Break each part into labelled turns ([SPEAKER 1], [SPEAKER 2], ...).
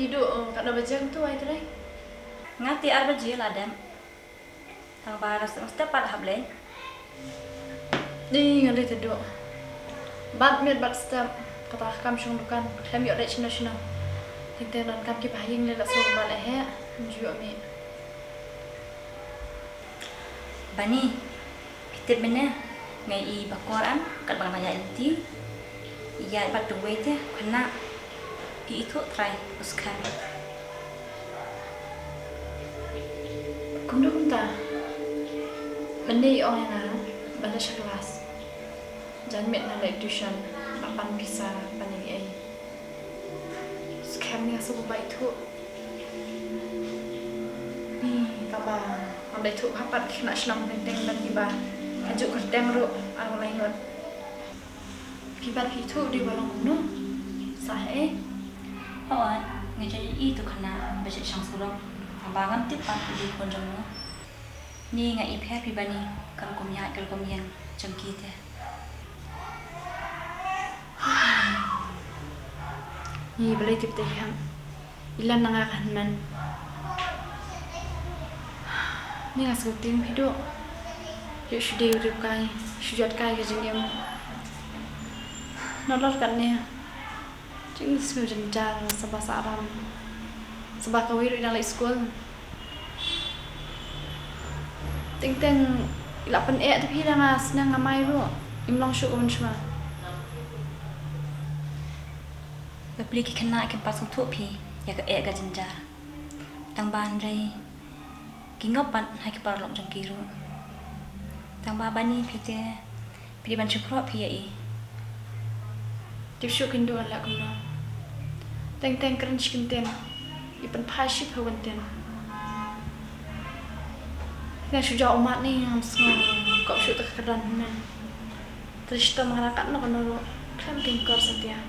[SPEAKER 1] Hidup kat dah bajang tu ai tadi.
[SPEAKER 2] Ngati arba jil adam. Tang bara semesta pad hable.
[SPEAKER 1] Ni ngali tedo. Bat met bat stem kata kam shung dukan. Kam yo rech national. Tingte nan kam ki bahing le la so bale he. Ju mi.
[SPEAKER 2] Bani. Pitip bene. Ngai I bakoran kat bang maya inti. Iya bat duwe te kena itu try uskan.
[SPEAKER 1] Kumdo kumta. Mende orang yang bala kelas. Jan met na like tuition. Papan bisa panai ai. Scam ni aso ba itu. Ni taba. Andai tu hapat kena senang teng dan tiba. Kajuk kerteng ro ang lainot. Kibat itu di balong no. Sahe
[SPEAKER 2] Hoi, ngejadi itu kena becek sang sulong. Abangan tipan di konjongno. Ni ngai iphe pibani kan komya kal komyan jangkite.
[SPEAKER 1] Ni balai tip teh yang ilan nanga kanan. Ni ngas kuting hidup. Yuk sudah urip kai, sujud kai ke jengem. Nolor kan ni. Chính sự dần dần sebab saram sebab kau hidup dalam sekolah ting ilapan tapi dah ngas nang ngamai lu imlong syuk cuma
[SPEAKER 2] Beli kena ke pas untuk pi ya ke ga jenjar tang ban rai kingopan hai ke parlok jangkiru tang babani pite pi ban syukro pi ai
[SPEAKER 1] Tiếp xúc kinh đô là cũng nó Teng keren skin ten Ipan pasif hawan ten Nga suja umat ni Yang semua Kau syuk tak keren men Terus kita mengharapkan Nak kena Kan tingkor setia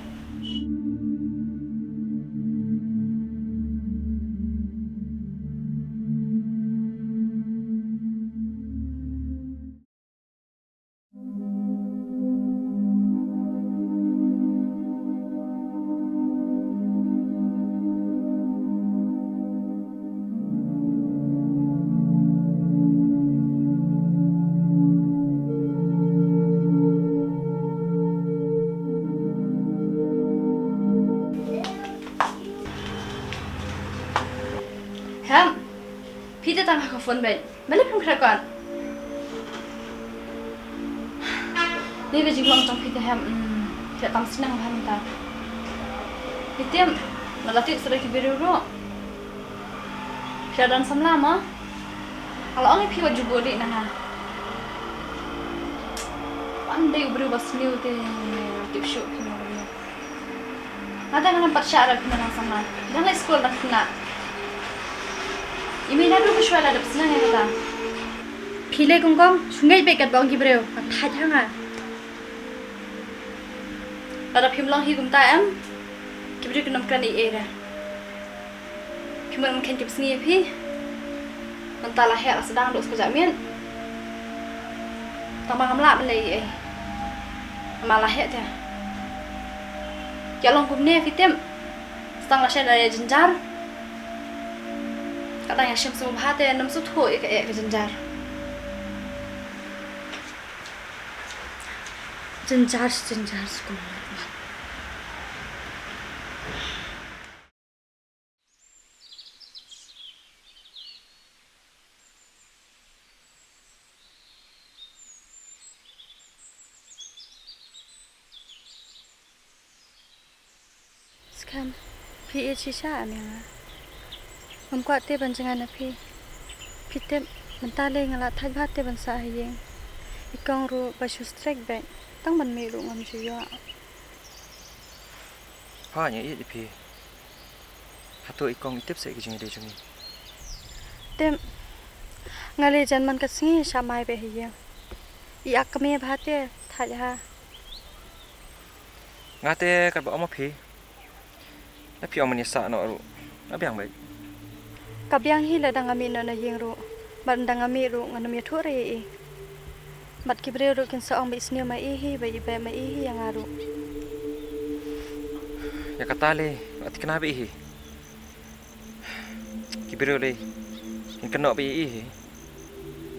[SPEAKER 1] Ham, Peter tangga phone bed. Balik pun kerakan. Ni baju long trong Peter ham. Tidak tang senang ham ta. Peter, malatid sedikit biru. Siaran samlama. Kalau orang piwa juga di nah. Pandai ubru bas new te tip show kena. Ada kan empat syarat kena sama. Jangan sekolah nak kena. Imi na dulu kesuai ada pesanan yang kata. Pilih kongkong, sungai bekat bawang kibreu, kata jangan. Pada pimlang hi kumta em, Kibri kenam kan era. Kiman makan kip sini pi. Mentala hek sedang duk sekejap min. Tambah ngamla belai malah hek dia. Ya long kumne fitem. Setang lasya dari jenjar. Kata yang syam semua bahate nam suthu ke jenjar. Jenjar sekolah. Sekarang pi cica amnya. Memkuat te banjangan api. Pitem mentale ngalat thaj bhat te bansa hayeng. Ikong ru basu strike back. Tang man me ru ngam juya.
[SPEAKER 3] Ha nya i pi. Hato ikong itip se ki jing de jungi.
[SPEAKER 1] Tem ngale janman ka singi samai be hayeng. I akme bhate thaj ha.
[SPEAKER 3] Ngate ka ba omo pi. Na pi omani sa no ru. Na biang bai.
[SPEAKER 1] Kabyang hi ladang ami na yeng ru. Bandang ami ru nganam ya thore e. Mat kibre ru kin sa ong bisne mai hi bai ibe mai hi yang aru.
[SPEAKER 3] Ya katale ati kena bi hi. Kibiro le. In kena bi hi.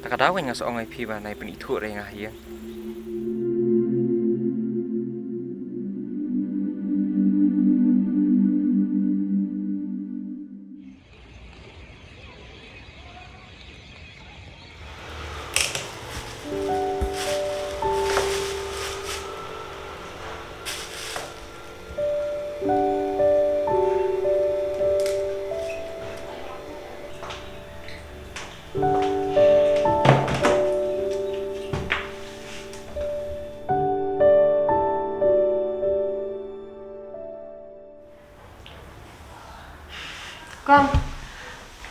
[SPEAKER 3] Ta ka daw nga sa ong ai pi ba nai pen ithu re nga hi.
[SPEAKER 1] Con,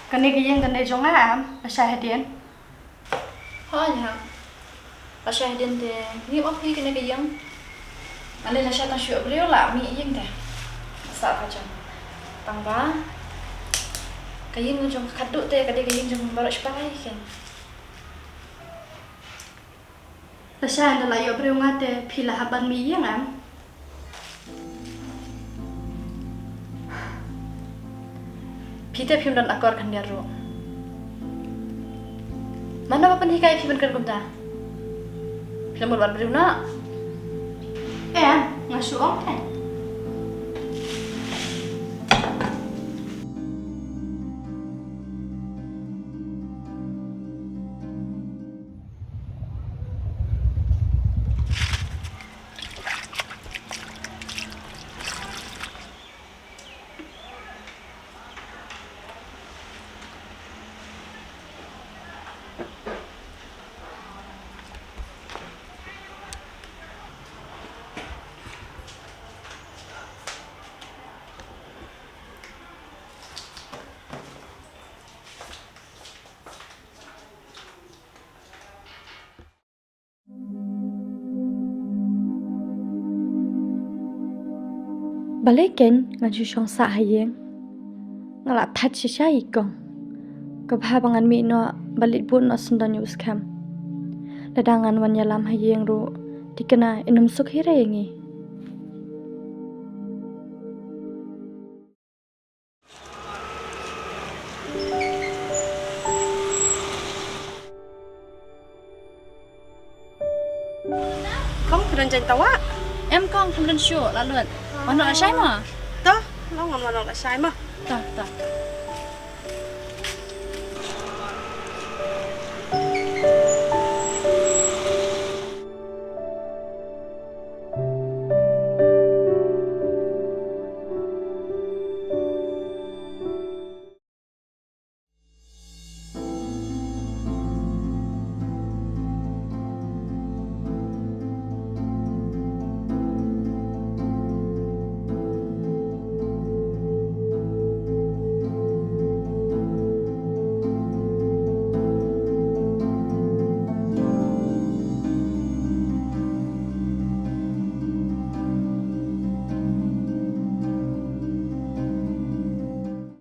[SPEAKER 1] cái này cái gì gần đây giống à? Là sai điện. Thôi nhỉ? Là sai điện thì nghĩ bóc cái này cái gì? Anh đây là sai tăng sửa beliau là mỹ gì thế? Sợ phải chăng? Tăng bá. Cái gì nó trong khát đũa thế, cái gì trong bao nhiêu cái khen. Là sai là yếu beliau ngắt thế, phi là haban mỹ gì ngam? Kita film dan akor kan dia ru. Mana apa penikai film kan kumta? Film buat beriu nak? Ngasuh ong kan? Balikin ngaju syong sa hayeng ngala that shisha ikong kabhabangan mi no balit bun no sundan yus kam ladangan wan yalam hayeng ru dikena inum suk hirengi
[SPEAKER 2] Không cần chân tao á. Em con không nên sửa là lượn. Mà nó là sai mà.
[SPEAKER 4] Đó, nó ngon mà nó lại sai mà.
[SPEAKER 2] Tao.